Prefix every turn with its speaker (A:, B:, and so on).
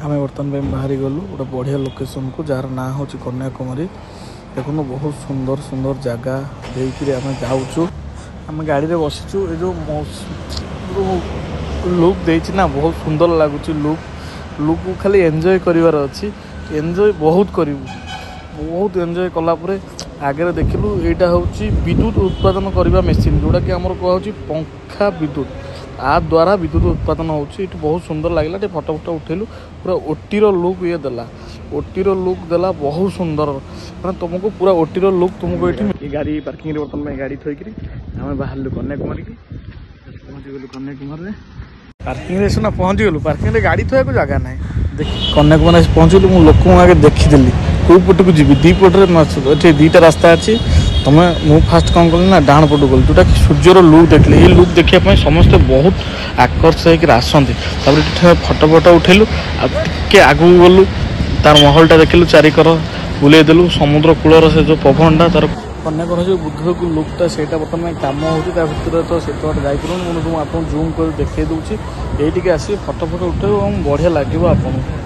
A: आम बर्तमान बाहरी गलु गोटे बढ़िया लोकेशन को जार ना हूँ कन्याकुमारी। देखो बहुत सुंदर सुंदर जगह देखिए आम जाऊँ आम गाड़ी में बसीचु ये जो लुक देना ना बहुत सुंदर लगुच लुक को खाली एंजॉय करिवार अच्छी एंजॉय बहुत करूँ बहुत एंजॉय कलापर आगे देखिलु यहाँ हूँ विद्युत उत्पादन करने मेसीन जोटा कि आमर कह पंखा विद्युत आ द्वारा विद्युत उत्पादन होची बहुत सुंदर लगला फटो फटो उठेलु पूरा ओटीर लुक ये देला ओटीर लुक देला बहुत सुंदर मैं तुमको पूरा ओटीर लुक तुमको ये गाड़ी पार्किंग बर्तमान गाड़ी थोक आम बाहर कन्याकुमारी की पहुँची गलु कन्याकुमारी पार्किंग सीना पहुँची गलु पार्किंग गाड़ी थोड़ा जगह ना देख कन्याकुमारी पहुँचलु मुझे लोक आगे देखीदेली कौ पट को जी दीपटे दीटा रास्ता अच्छी तुम्हें मु फास्ट कौन कल ना डाण पटू गल जोटा कि सूर्यर लुक देखिले ये लुक देखा समस्ते बहुत आकर्षित आसती फटो फटो उठेलु आगे आगू गलु तार महलटा देखिलु चारिकर बुलेदेलु समुद्र कूलर से जो पवनटा तार कन्याकुमारी जो बुद्ध को लुकटा से बर्तमान कम होती तो से जापर मुझे आपको जूम कर देखा दूसरी ये आसी फटो फटो उठे बढ़िया लगे आपको।